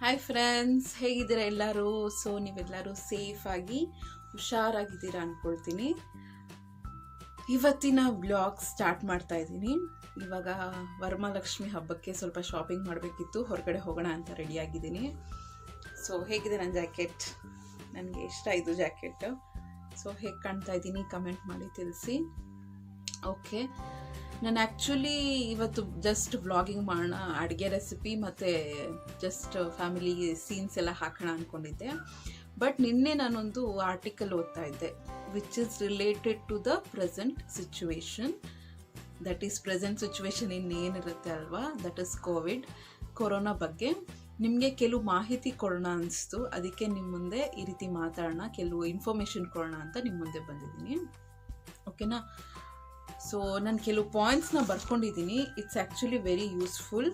Hi friends, ಹೇಗಿದ್ದೀರಾ ಎಲ್ಲರೂ? So ನೀವೆಲ್ಲರೂ ಸೇಫಾಗಿ ಹುಷಾರಾಗಿದ್ದೀರಾ ಅಂದ್ಕೊಳ್ತೀನಿ. ಇವತ್ತಿನ ಬ್ಲಾಗ್ ಸ್ಟಾರ್ಟ್ ಮಾಡ್ತಾ ಇದ್ದೀನಿ. ಇವಾಗ ವರಮಹಾಲಕ್ಷ್ಮಿ ಹಬ್ಬಕ್ಕೆ ಸ್ವಲ್ಪ ಶಾಪಿಂಗ್ ಮಾಡಬೇಕಿತ್ತು, ಹೊರಗಡೆ ಹೋಗೋಣ ಅಂತ ರೆಡಿಯಾಗಿದ್ದೀನಿ. ಸೊ ಹೇಗಿದೆ ನನ್ನ ಜಾಕೆಟ್? ನನಗೆ ಇಷ್ಟ ಇದು ಜಾಕೆಟ್. ಸೊ ಹೇಗೆ ಕಾಣ್ತಾ ಇದ್ದೀನಿ ಕಮೆಂಟ್ ಮಾಡಿ ತಿಳಿಸಿ. ಓಕೆ, ನಾನು ಆ್ಯಕ್ಚುಲಿ ಇವತ್ತು ಜಸ್ಟ್ ವ್ಲಾಗಿಂಗ್ ಮಾಡೋಣ, ಅಡುಗೆ ರೆಸಿಪಿ ಮತ್ತು ಜಸ್ಟ್ ಫ್ಯಾಮಿಲಿ ಸೀನ್ಸ್ ಎಲ್ಲ ಹಾಕೋಣ ಅಂದ್ಕೊಂಡಿದ್ದೆ. ಬಟ್ ನಿನ್ನೆ ನಾನೊಂದು ಆರ್ಟಿಕಲ್ ಓದ್ತಾ ಇದ್ದೆ which is related to the present situation. That is present situation ಇನ್ನೇನಿರುತ್ತೆ ಅಲ್ವಾ, ದಟ್ ಈಸ್ ಕೊರೋನಾ ಬಗ್ಗೆ ನಿಮಗೆ ಕೆಲವು ಮಾಹಿತಿ ಕೊಡೋಣ ಅನಿಸ್ತು. ಅದಕ್ಕೆ ನಿಮ್ಮ ಮುಂದೆ ಈ ರೀತಿ ಮಾತಾಡೋಣ, ಕೆಲವು ಇನ್ಫಾರ್ಮೇಷನ್ ಕೊಡೋಣ ಅಂತ ನಿಮ್ಮ ಮುಂದೆ ಬಂದಿದ್ದೀನಿ. ಓಕೆನಾ? ಸೊ ನಾನು ಕೆಲವು ಪಾಯಿಂಟ್ಸ್ನ ಬರ್ಕೊಂಡಿದ್ದೀನಿ. It's actually very useful.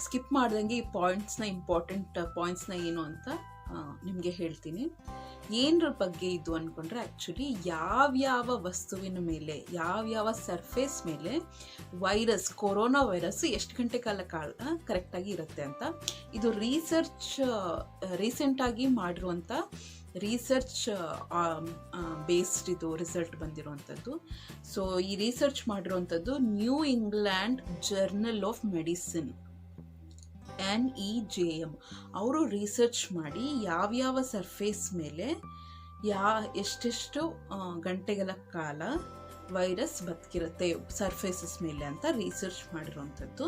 Skip ಮಾಡ್ದಂಗೆ ಈ ಪಾಯಿಂಟ್ಸ್ನ, ಇಂಪಾರ್ಟೆಂಟ್ ಪಾಯಿಂಟ್ಸ್ನ ಏನು ಅಂತ ನಿಮಗೆ ಹೇಳ್ತೀನಿ. ಏನರ ಬಗ್ಗೆ ಇದು ಅಂದ್ಕೊಂಡ್ರೆ, ಆ್ಯಕ್ಚುಲಿ ಯಾವ್ಯಾವ ವಸ್ತುವಿನ ಮೇಲೆ, ಯಾವ್ಯಾವ ಸರ್ಫೇಸ್ ಮೇಲೆ ಕೊರೋನಾ ವೈರಸ್ ಎಷ್ಟು ಗಂಟೆ ಕಾಲ ಕರೆಕ್ಟಾಗಿ ಇರುತ್ತೆ ಅಂತ. ಇದು ರೀಸೆಂಟಾಗಿ ಮಾಡಿರುವಂಥ ರಿಸರ್ಚ್ ಬೇಸ್ಡ್ ಇದು ರಿಸಲ್ಟ್ ಬಂದಿರುವಂಥದ್ದು. ಸೊ ಈ ರಿಸರ್ಚ್ ಮಾಡಿರುವಂಥದ್ದು new England journal of medicine, NEJM. ಅವರು ರಿಸರ್ಚ್ ಮಾಡಿ ಯಾವ್ಯಾವ ಸರ್ಫೇಸ್ ಮೇಲೆ ಎಷ್ಟೆಷ್ಟು ಗಂಟೆಗಳ ಕಾಲ ವೈರಸ್ ಬದುಕಿರುತ್ತೆ ಸರ್ಫೇಸಸ್ ಮೇಲೆ ಅಂತ ರಿಸರ್ಚ್ ಮಾಡಿರುವಂಥದ್ದು.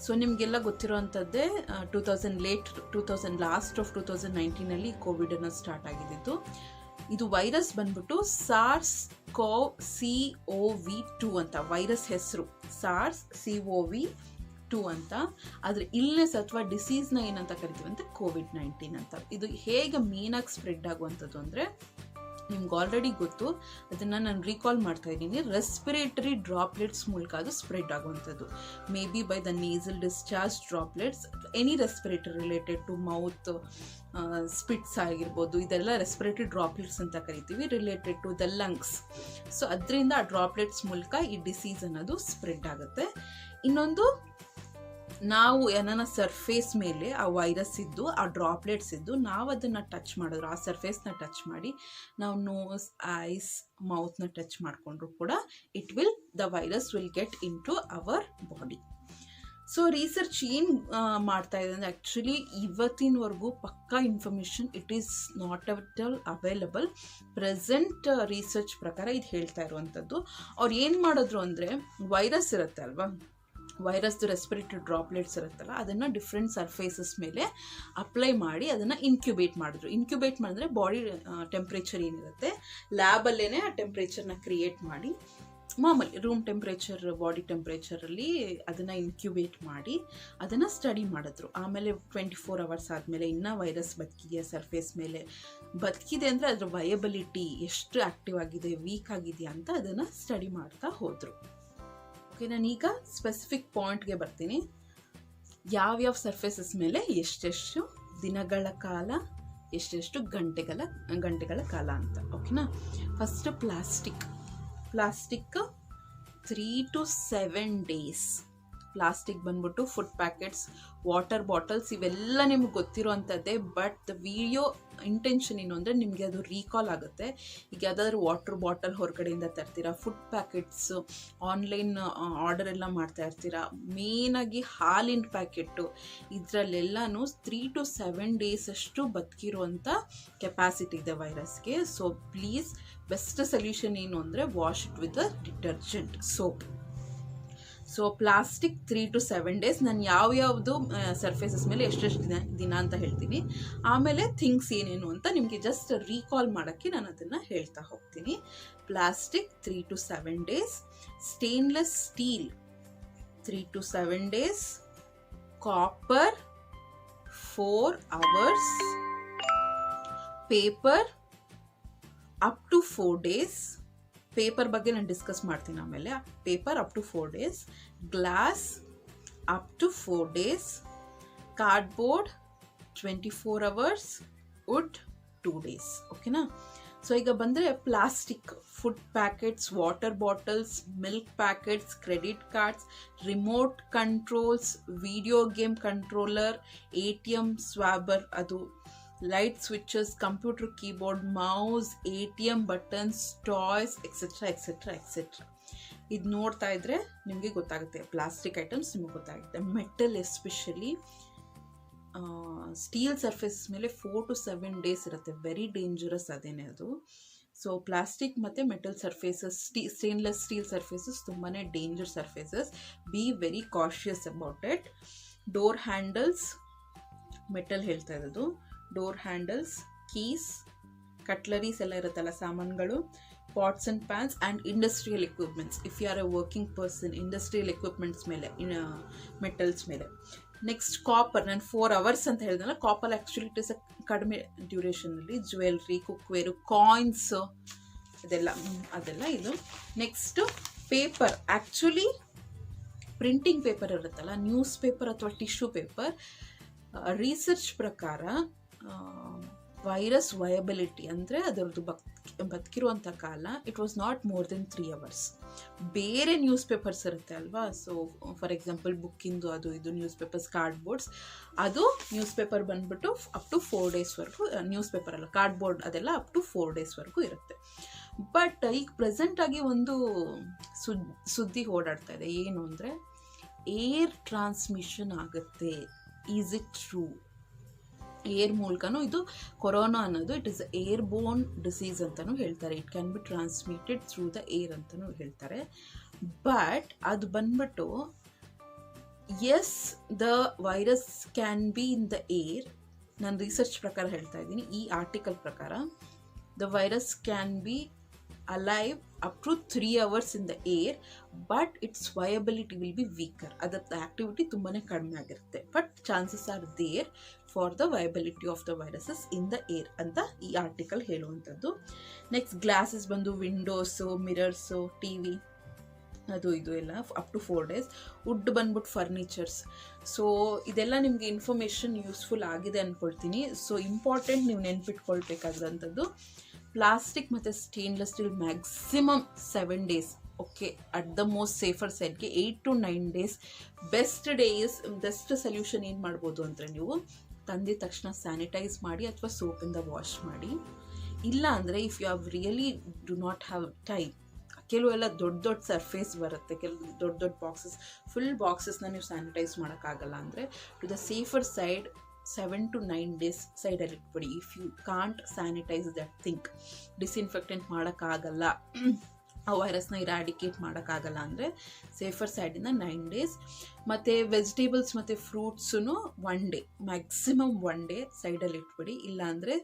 ಸೊ ನಿಮಗೆಲ್ಲ ಗೊತ್ತಿರೋವಂಥದ್ದೇ 2000 ಲಾಸ್ಟ್ ಆಫ್ 2019 ಕೋವಿಡನ್ನು ಸ್ಟಾರ್ಟ್ ಆಗಿದ್ದು. ಇದು ವೈರಸ್ ಬಂದ್ಬಿಟ್ಟು SARS-CoV-2 ಅಂತ ವೈರಸ್ ಹೆಸರು, SARS-CoV-2 ಅಂತ. ಆದರೆ ಇಲ್ನೆಸ್ ಅಥವಾ ಡಿಸೀಸ್ನ ಏನಂತ ಕರಿತೀವಿ ಅಂತ COVID-19 ಅಂತ. ಇದು ಹೇಗೆ ಮೇನಾಗಿ ಸ್ಪ್ರೆಡ್ ಆಗುವಂಥದ್ದು ಅಂದರೆ, ನಿಮ್ಗೆ ಆಲ್ರೆಡಿ ಗೊತ್ತು, ಅದನ್ನು ನಾನು ರೀಕಾಲ್ ಮಾಡ್ತಾ ಇದ್ದೀನಿ. ರೆಸ್ಪಿರೇಟರಿ ಡ್ರಾಪ್ಲೆಟ್ಸ್ ಮೂಲಕ ಅದು ಸ್ಪ್ರೆಡ್ ಆಗುವಂಥದ್ದು. Maybe by the nasal discharge droplets, any respiratory related to mouth, spits ಆಗಿರ್ಬೋದು, ಇದೆಲ್ಲ ರೆಸ್ಪಿರೇಟರಿ ಡ್ರಾಪ್ಲೆಟ್ಸ್ ಅಂತ ಕರಿತೀವಿ, related to the lungs. So ಅದರಿಂದ ಆ ಡ್ರಾಪ್ಲೆಟ್ಸ್ ಮೂಲಕ ಈ ಡಿಸೀಸ್ ಅನ್ನೋದು ಸ್ಪ್ರೆಡ್ ಆಗುತ್ತೆ. ಇನ್ನೊಂದು, ನಾವು ಏನಾನ ಸರ್ಫೇಸ್ ಮೇಲೆ ಆ ವೈರಸ್ ಇದ್ದು, ಆ ಡ್ರಾಪ್ಲೆಟ್ಸ್ ಇದ್ದು, ನಾವು ಅದನ್ನು ಟಚ್ ಮಾಡಿದ್ರು, ಆ ಸರ್ಫೇಸ್ನ ಟಚ್ ಮಾಡಿ ನಾವು ನೋಸ್, ಐಸ್, ಮೌತ್ನ ಟಚ್ ಮಾಡಿಕೊಂಡ್ರು ಕೂಡ the virus will get into our body. So research ಏನು ಮಾಡ್ತಾ ಇದೆ ಅಂದರೆ, ಆ್ಯಕ್ಚುಲಿ ಇವತ್ತಿನವರೆಗೂ ಪಕ್ಕಾ information it is not at all available. Present research ಪ್ರಕಾರ ಇದು ಹೇಳ್ತಾ ಇರುವಂಥದ್ದು. ಅವ್ರು ಏನು ಮಾಡಿದ್ರು ಅಂದರೆ, ವೈರಸ್ ಇರುತ್ತೆ ಅಲ್ವಾ, ವೈರಸ್ದು ರೆಸ್ಪಿರೇಟರಿ ಡ್ರಾಪ್ಲೆಟ್ಸ್ ಇರುತ್ತಲ್ಲ, ಅದನ್ನು ಡಿಫ್ರೆಂಟ್ ಸರ್ಫೇಸಸ್ ಮೇಲೆ ಅಪ್ಲೈ ಮಾಡಿ ಅದನ್ನು ಇನ್ಕ್ಯುಬೇಟ್ ಮಾಡಿದ್ರು. ಇನ್ಕ್ಯುಬೇಟ್ ಮಾಡಿದ್ರೆ ಬಾಡಿ ಟೆಂಪ್ರೇಚರ್ ಏನಿರುತ್ತೆ ಲ್ಯಾಬಲ್ಲೇ ಆ ಟೆಂಪ್ರೇಚರ್ನ ಕ್ರಿಯೇಟ್ ಮಾಡಿ, ಮಾಮೂಲಿ ರೂಮ್ ಟೆಂಪ್ರೇಚರ್, ಬಾಡಿ ಟೆಂಪ್ರೇಚರಲ್ಲಿ ಅದನ್ನು ಇನ್ಕ್ಯುಬೇಟ್ ಮಾಡಿ ಅದನ್ನು ಸ್ಟಡಿ ಮಾಡಿದ್ರು. ಆಮೇಲೆ 24 hours ಆದಮೇಲೆ ಇನ್ನೂ ವೈರಸ್ ಬದುಕಿದೆಯಾ ಸರ್ಫೇಸ್ ಮೇಲೆ, ಬದುಕಿದೆ ಅಂದರೆ ಅದರ ವಯಬಿಲಿಟಿ ಎಷ್ಟು ಆ್ಯಕ್ಟಿವ್ ಆಗಿದೆ, ವೀಕ್ ಆಗಿದೆಯಾ ಅಂತ ಅದನ್ನು ಸ್ಟಡಿ ಮಾಡ್ತಾ ಹೋದರು. ಓಕೆ, ನಾನೀಗ ಸ್ಪೆಸಿಫಿಕ್ ಪಾಯಿಂಟ್ಗೆ ಬರ್ತೀನಿ. ಯಾವ್ಯಾವ ಸರ್ಫೇಸಸ್ ಮೇಲೆ ಎಷ್ಟೆಷ್ಟು ದಿನಗಳ ಕಾಲ, ಎಷ್ಟೆಷ್ಟು ಗಂಟೆಗಳ ಕಾಲ ಅಂತ. ಓಕೆನಾ? First plastic 3 to 7 days. Plastic ಬಂದ್ಬಿಟ್ಟು ಫುಡ್ ಪ್ಯಾಕೆಟ್ಸ್, ವಾಟರ್ ಬಾಟಲ್ಸ್, ಇವೆಲ್ಲ ನಿಮ್ಗೆ ಗೊತ್ತಿರೋ ಅಂಥದ್ದೇ. ಬಟ್ ದ ವಿಡಿಯೋ ಇಂಟೆನ್ಷನ್ ಏನು ಅಂದರೆ, ನಿಮಗೆ ಅದು ರೀಕಾಲ್ ಆಗುತ್ತೆ. ಈಗ ಯಾವುದಾದ್ರೂ ವಾಟರ್ ಬಾಟಲ್ ಹೊರಗಡೆಯಿಂದ ತರ್ತೀರಾ, ಫುಡ್ ಪ್ಯಾಕೆಟ್ಸು ಆನ್ಲೈನ್ ಆರ್ಡರ್ ಎಲ್ಲ ಮಾಡ್ತಾ ಇರ್ತೀರಾ, ಮೇನಾಗಿ ಹಾಲಿನ ಪ್ಯಾಕೆಟ್ಟು, ಇದರಲ್ಲೆಲ್ಲನೂ 3 to 7 days ಅಷ್ಟು ಬದುಕಿರುವಂಥ ಕೆಪಾಸಿಟಿ ಇದೆ ವೈರಸ್ಗೆ. ಸೊ ಪ್ಲೀಸ್, ಬೆಸ್ಟ್ ಸೊಲ್ಯೂಷನ್ ಏನು ಅಂದರೆ, wash it with detergent, soap. So plastic 3 to 7 days. ನಾನು ಯಾವ್ಯಾವುದು ಸರ್ಫೇಸಸ್ ಮೇಲೆ ಎಷ್ಟೆಷ್ಟು ದಿನ ಅಂತ ಹೇಳ್ತೀನಿ. ಆಮೇಲೆ ಥಿಂಗ್ಸ್ ಏನೇನು ಅಂತ ನಿಮಗೆ ಜಸ್ಟ್ ರೀಕಾಲ್ ಮಾಡೋಕ್ಕೆ ನಾನು ಅದನ್ನು ಹೇಳ್ತಾ ಹೋಗ್ತೀನಿ. Plastic 3 to 7 days, stainless steel 3 to 7 days, copper 4 hours, paper up to 4 days. Paper ಬಗ್ಗೆ ನಾನು ಡಿಸ್ಕಸ್ ಮಾಡ್ತೀನಿ ಆಮೇಲೆ. Paper up to 4 days, glass up to 4 days, cardboard 24 hours, wood 2 days. ಓಕೆನಾ? ಸೊ ಈಗ ಬಂದರೆ plastic, food packets, water bottles, milk packets, credit cards, remote controls, video game controller, ATM swiper, ಅದು light switches, computer keyboard, mouse, ATM buttons, toys, etcetera etcetera etcetera. ಇದು ನೋಡ್ತಾ ಇದ್ರೆ ನಿಮಗೆ ಗೊತ್ತಾಗುತ್ತೆ, plastic items ನಿಮಗೆ ಗೊತ್ತಾಗುತ್ತೆ. ಮೆಟಲ್ ಎಸ್ಪೆಷಲಿ ಸ್ಟೀಲ್ ಸರ್ಫೇಸ್ ಮೇಲೆ 4 to 7 days ಇರುತ್ತೆ, ವೆರಿ ಡೇಂಜರಸ್ ಅದೇನೆ ಅದು. ಸೊ ಪ್ಲಾಸ್ಟಿಕ್ ಮತ್ತು metal surfaces, stainless steel surfaces ತುಂಬಾ danger surfaces. Be very cautious about it. Door handles, metal ಹೇಳ್ತಾ ಇರೋದು, ಡೋರ್ ಹ್ಯಾಂಡಲ್ಸ್, ಕೀಸ್, ಕಟ್ಲರೀಸ್ ಎಲ್ಲ ಇರುತ್ತಲ್ಲ ಸಾಮಾನುಗಳು, pots and pans and industrial equipments. If you are a working person, industrial equipments ಮೇಲೆ, metals ಮೇಲೆ. Next copper, ನಾನು 4 hours ಅಂತ ಹೇಳಿದ್ನಲ್ಲ, copper actually it is a ಕಡಿಮೆ ಡ್ಯೂರೇಷನಲ್ಲಿ. ಜ್ಯುವೆಲ್ರಿ, ಕುಕ್ವೇರು, ಕಾಯಿನ್ಸ್, ಅದೆಲ್ಲ ಇದು. Next paper, actually printing paper ಇರುತ್ತಲ್ಲ, ನ್ಯೂಸ್ ಪೇಪರ್ ಅಥವಾ ಟಿಶ್ಯೂ ಪೇಪರ್, ರಿಸರ್ಚ್ ಪ್ರಕಾರ ವೈರಸ್ ವಯಬಿಲಿಟಿ ಅಂದರೆ ಅದರದ್ದು ಬದುಕಿರುವಂಥ ಕಾಲ it was not more than 3 hours. ಬೇರೆ ನ್ಯೂಸ್ ಪೇಪರ್ಸ್ ಇರುತ್ತೆ ಅಲ್ವಾ, ಸೊ ಫಾರ್ ಎಕ್ಸಾಂಪಲ್ ಬುಕ್ಕಿಂದು ಅದು ಇದು ನ್ಯೂಸ್ ಪೇಪರ್ಸ್, ಕಾರ್ಡ್ಬೋರ್ಡ್ಸ್, ಅದು ನ್ಯೂಸ್ ಪೇಪರ್ ಬಂದ್ಬಿಟ್ಟು ಅಪ್ ಟು 4 daysವರೆಗೂ, ನ್ಯೂಸ್ ಪೇಪರ್ ಅಲ್ಲ ಕಾರ್ಡ್ಬೋರ್ಡ್, ಅದೆಲ್ಲ ಅಪ್ ಟು 4 daysವರೆಗೂ ಇರುತ್ತೆ. ಬಟ್ ಈಗ ಪ್ರೆಸೆಂಟಾಗಿ ಒಂದು ಸುದ್ದಿ ಓಡಾಡ್ತಾ ಇದೆ, ಏನು ಅಂದರೆ ಏರ್ ಟ್ರಾನ್ಸ್ಮಿಷನ್ ಆಗುತ್ತೆ. Is it true? ಏರ್ ಮೂಲಕನೂ ಇದು ಕೊರೋನಾ ಅನ್ನೋದು it is airborne disease ಅಂತಲೂ ಹೇಳ್ತಾರೆ. It can be transmitted through the air ಅಂತಲೂ ಹೇಳ್ತಾರೆ. ಬಟ್ ಅದು ಬಂದ್ಬಿಟ್ಟು as the virus can be in the air. ನಾನು ರಿಸರ್ಚ್ ಪ್ರಕಾರ ಹೇಳ್ತಾ ಇದ್ದೀನಿ, ಈ ಆರ್ಟಿಕಲ್ ಪ್ರಕಾರ the virus can be alive up to 3 hours in the air, but its viability will be weaker. ಅದರ ಆಕ್ಟಿವಿಟಿ ತುಂಬಾ ಕಡಿಮೆ ಆಗಿರುತ್ತೆ, but chances are there for the viability of the viruses in the air ಅಂತ ಈ article ಹೇಳುವಂಥದ್ದು. Next glasses ಬಂದು windows, mirrors, TV, ಅದು ಇದು ಎಲ್ಲ ಅಪ್ ಟು 4 days. ವುಡ್ ಬಂದ್ಬಿಟ್ಟು ಫರ್ನಿಚರ್ಸ್. ಸೊ ಇದೆಲ್ಲ ನಿಮಗೆ ಇನ್ಫಾರ್ಮೇಷನ್ ಯೂಸ್ಫುಲ್ ಆಗಿದೆ ಅಂದ್ಕೊಳ್ತೀನಿ. ಸೊ ಇಂಪಾರ್ಟೆಂಟ್ ನೀವು ನೆನ್ಪಿಟ್ಕೊಳ್ಬೇಕಾದಂಥದ್ದು, ಪ್ಲಾಸ್ಟಿಕ್ ಮತ್ತು stainless steel maximum 7 days, okay, at the most safer ಸೈಡ್ಗೆ 8 to 9 days. ಬೆಸ್ಟ್ ಸೊಲ್ಯೂಷನ್ ಏನು ಮಾಡ್ಬೋದು ಅಂದರೆ, ನೀವು ತಂದಿದ ತಕ್ಷಣ ಸ್ಯಾನಿಟೈಸ್ ಮಾಡಿ ಅಥವಾ ಸೋಪಿಂದ ವಾಶ್ ಮಾಡಿ. ಇಲ್ಲ ಅಂದರೆ if you have really do not have time, ಕೆಲವೆಲ್ಲ ದೊಡ್ಡ ಸರ್ಫೇಸ್ ಬರುತ್ತೆ, ದೊಡ್ಡ ಬಾಕ್ಸಸ್, ಫುಲ್ ಬಾಕ್ಸಸ್ನ ನೀವು ಸ್ಯಾನಿಟೈಸ್ ಮಾಡೋಕ್ಕಾಗಲ್ಲ ಅಂದರೆ to the safer side 7 to 9 days ಸೈಡಲ್ಲಿ ಇಟ್ಬಿಡಿ. If you can't sanitise that thing, disinfectant ಮಾಡೋಕ್ಕಾಗಲ್ಲ, ಆ ವೈರಸ್ನ ಇರಾಡಿಕೇಟ್ ಮಾಡೋಕ್ಕಾಗಲ್ಲ ಅಂದರೆ ಸೇಫರ್ ಸೈಡಿಂದ 9 days. ಮತ್ತು ವೆಜಿಟೇಬಲ್ಸ್ ಮತ್ತು ಫ್ರೂಟ್ಸೂ 1 day, ಮ್ಯಾಕ್ಸಿಮಮ್ 1 day ಸೈಡಲ್ಲಿ ಇಟ್ಬಿಡಿ. ಇಲ್ಲಾಂದರೆ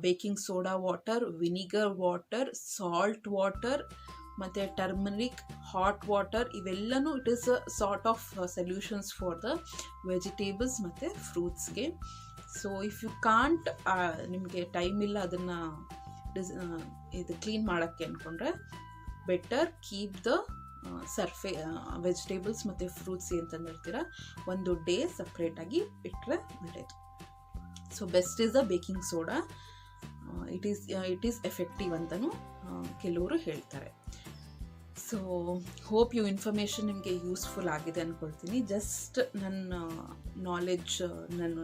baking soda water, vinegar water, salt water ಮತ್ತು ಟರ್ಮರಿಕ್, ಹಾಟ್ ವಾಟರ್, ಇವೆಲ್ಲನೂ it is a sort of solutions for the vegetables ಮತ್ತು ಫ್ರೂಟ್ಸ್ಗೆ. ಸೊ ಇಫ್ ಯು ಕಾಂಟ್, ನಿಮಗೆ ಟೈಮ್ ಇಲ್ಲ ಅದನ್ನು ಇದು ಕ್ಲೀನ್ ಮಾಡೋಕ್ಕೆ ಅಂದ್ಕೊಂಡ್ರೆ, ಬೆಟರ್ ಕೀಪ್ ದ ವೆಜಿಟೇಬಲ್ಸ್ ಮತ್ತು ಫ್ರೂಟ್ಸ್ ಅಂತಂದಿರ್ತೀರ ಒಂದು ಡೇ ಸಪ್ರೇಟಾಗಿ ಇಟ್ಟರೆ ಒಳ್ಳೆಯದು. So best is the baking soda, it is effective ಅಂತಲೂ ಕೆಲವರು ಹೇಳ್ತಾರೆ. ಸೊ ಹೋಪ್ ಯು ಇನ್ಫಾರ್ಮೇಷನ್ ನಿಮಗೆ ಯೂಸ್ಫುಲ್ ಆಗಿದೆ ಅಂದ್ಕೊಳ್ತೀನಿ. ಜಸ್ಟ್ ನನ್ನ ನಾಲೆಡ್ಜ್ ನಾನು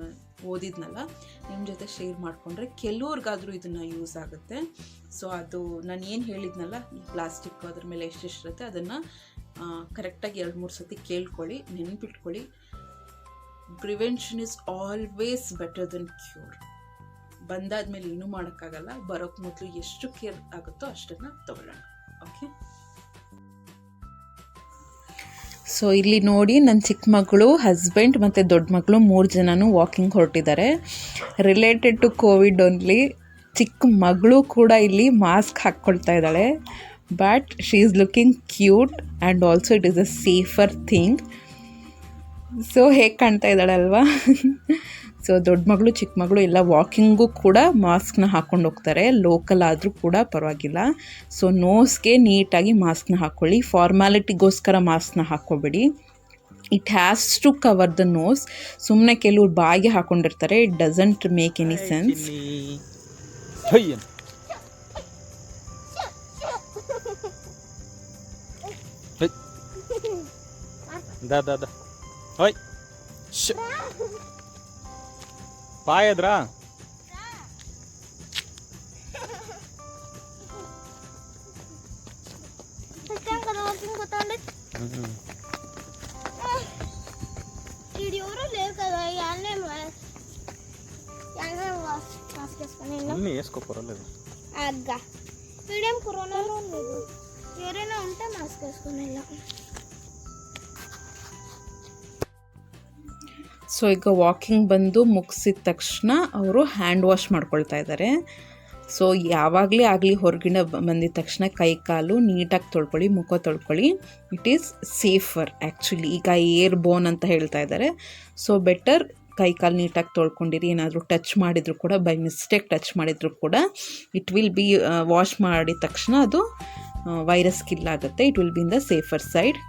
ಓದಿದ್ನಲ್ಲ ನಿಮ್ಮ ಜೊತೆ ಶೇರ್ ಮಾಡಿಕೊಂಡ್ರೆ ಕೆಲವ್ರಿಗಾದರೂ ಇದನ್ನು ಯೂಸ್ ಆಗುತ್ತೆ. ಸೊ ಅದು ನಾನು ಏನು ಹೇಳಿದ್ನಲ್ಲ, ಈ ಪ್ಲಾಸ್ಟಿಕ್ ಅದ್ರ ಮೇಲೆ ಎಷ್ಟೆಷ್ಟಿರುತ್ತೆ ಅದನ್ನು ಕರೆಕ್ಟಾಗಿ 2-3 ಸತಿ ಕೇಳ್ಕೊಳ್ಳಿ, ನೆನ್ಪಿಟ್ಕೊಳ್ಳಿ. Prevention is always better than cure. ಬಂದಾದ್ಮೇಲೆ ಏನೂ ಮಾಡೋಕ್ಕಾಗಲ್ಲ, ಬರೋಕ್ಕೆ ಮೊದಲು ಎಷ್ಟು ಕೇರ್ ಆಗುತ್ತೋ ಅಷ್ಟನ್ನು ತಗೊಳ್ಳೋಣ. ಓಕೆ, ಸೊ ಇಲ್ಲಿ ನೋಡಿ, ನನ್ನ ಚಿಕ್ಕ ಮಗಳು, ಹಸ್ಬೆಂಡ್ ಮತ್ತು ದೊಡ್ಡ ಮಗಳು 3 ಜನನೂ ವಾಕಿಂಗ್ ಹೊರಟಿದ್ದಾರೆ. Related to Covid only. ಚಿಕ್ಕ ಮಗಳು ಕೂಡ ಇಲ್ಲಿ ಮಾಸ್ಕ್ ಹಾಕ್ಕೊಳ್ತಾ ಇದ್ದಾಳೆ. But she is looking cute and also it is a safer thing. So ಹೇಗೆ ಕಾಣ್ತಾ ಇದ್ದಾಳೆ ಅಲ್ವಾ? ಸೊ ದೊಡ್ಡ ಮಗಳು ಚಿಕ್ಕ ಮಗಳು ಎಲ್ಲ ವಾಕಿಂಗು ಕೂಡ ಮಾಸ್ಕ್ನ ಹಾಕ್ಕೊಂಡು ಹೋಗ್ತಾರೆ, ಲೋಕಲ್ ಆದರೂ ಕೂಡ ಪರವಾಗಿಲ್ಲ. ಸೊ ನೋಸ್ಗೆ ನೀಟಾಗಿ ಮಾಸ್ಕ್ನ ಹಾಕ್ಕೊಳ್ಳಿ, ಫಾರ್ಮ್ಯಾಲಿಟಿಗೋಸ್ಕರ ಮಾಸ್ಕ್ನ ಹಾಕ್ಕೋಬೇಡಿ. It has to cover the nose. ಸುಮ್ಮನೆ ಕೆಲವ್ರು ಬಾಯಿಗೆ ಹಾಕ್ಕೊಂಡಿರ್ತಾರೆ, it doesn't make any sense. ದ ಹೋಯ್ ಪಾಯದ್ರಾ అన్నీ వేసుకోపోరలేదు ఎవరైనా ఉంటే మాస్క్ వేసుకుని ಸೊ ಈಗ ವಾಕಿಂಗ್ ಬಂದು ಮುಗಿಸಿದ ತಕ್ಷಣ ಅವರು ಹ್ಯಾಂಡ್ ವಾಶ್ ಮಾಡ್ಕೊಳ್ತಾ ಇದ್ದಾರೆ. ಸೊ ಯಾವಾಗಲೇ ಆಗಲಿ ಹೊರಗಿನ ಬಂದಿದ ತಕ್ಷಣ ಕೈ ಕಾಲು ನೀಟಾಗಿ ತೊಳ್ಕೊಳ್ಳಿ, ಮುಖ ತೊಳ್ಕೊಳ್ಳಿ. It is safer actually. ಈಗ ಏರ್ ಬೋನ್ ಅಂತ ಹೇಳ್ತಾ ಇದ್ದಾರೆ. ಸೊ ಬೆಟರ್ ಕೈ ಕಾಲು ನೀಟಾಗಿ ತೊಳ್ಕೊಂಡಿರಿ. ಏನಾದರೂ ಟಚ್ ಮಾಡಿದರೂ ಕೂಡ, ಬೈ ಮಿಸ್ಟೇಕ್ ಟಚ್ ಮಾಡಿದರೂ ಕೂಡ ಇಟ್ ವಿಲ್ ಬಿ ವಾಶ್ ಮಾಡಿದ ತಕ್ಷಣ ಅದು ವೈರಸ್ ಕಿಲ್ ಆಗುತ್ತೆ. It will be in the safer side.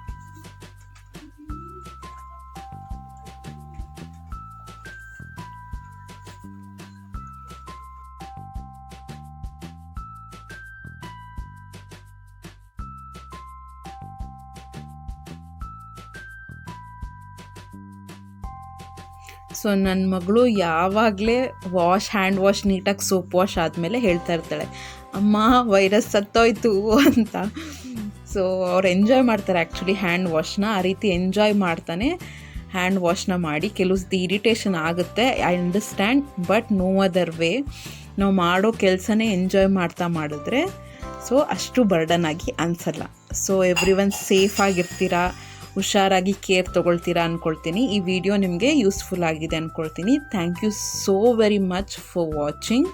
So ನನ್ನ ಮಗಳು ಯಾವಾಗಲೇ ಹ್ಯಾಂಡ್ ವಾಶ್ ನೀಟಾಗಿ ಸೋಪ್ ವಾಶ್ ಆದಮೇಲೆ ಹೇಳ್ತಾ ಇರ್ತಾಳೆ, ಅಮ್ಮ ವೈರಸ್ ಸತ್ತೋಯ್ತು ಅಂತ. ಸೊ ಅವ್ರು ಎಂಜಾಯ್ ಮಾಡ್ತಾರೆ ಆ್ಯಕ್ಚುಲಿ ಹ್ಯಾಂಡ್ ವಾಶ್ನ. ಆ ರೀತಿ ಎಂಜಾಯ್ ಮಾಡ್ತಾನೆ ಹ್ಯಾಂಡ್ ವಾಶ್ನ ಮಾಡಿ. ಕೆಲವ್ದು ಇರಿಟೇಷನ್ ಆಗುತ್ತೆ, I understand, but no other way. ನಾವು ಮಾಡೋ ಕೆಲಸನೇ ಎಂಜಾಯ್ ಮಾಡ್ತಾ ಮಾಡಿದ್ರೆ ಸೊ ಅಷ್ಟು ಬರ್ಡನ್ ಆಗಿ ಅನಿಸಲ್ಲ. ಸೊ ಎವ್ರಿ ಒನ್ ಸೇಫ್ ಆಗಿರ್ತೀರಾ, ಹುಷಾರಾಗಿ ಕೇರ್ ತೊಗೊಳ್ತೀರಾ ಅಂದ್ಕೊಳ್ತೀನಿ. ಈ ವಿಡಿಯೋ ನಿಮಗೆ ಯೂಸ್ಫುಲ್ ಆಗಿದೆ ಅಂದ್ಕೊಳ್ತೀನಿ. Thank you so very much for watching.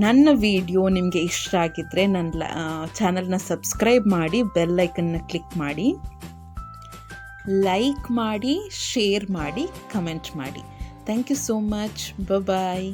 ನನ್ನ ವಿಡಿಯೋ ನಿಮಗೆ ಇಷ್ಟ ಆಗಿದ್ದರೆ ನನ್ನ ಚಾನಲ್ನ ಸಬ್ಸ್ಕ್ರೈಬ್ ಮಾಡಿ, ಬೆಲ್ ಐಕನ್ನ ಕ್ಲಿಕ್ ಮಾಡಿ, ಲೈಕ್ ಮಾಡಿ, ಶೇರ್ ಮಾಡಿ, ಕಮೆಂಟ್ ಮಾಡಿ. Thank you so much. Bye.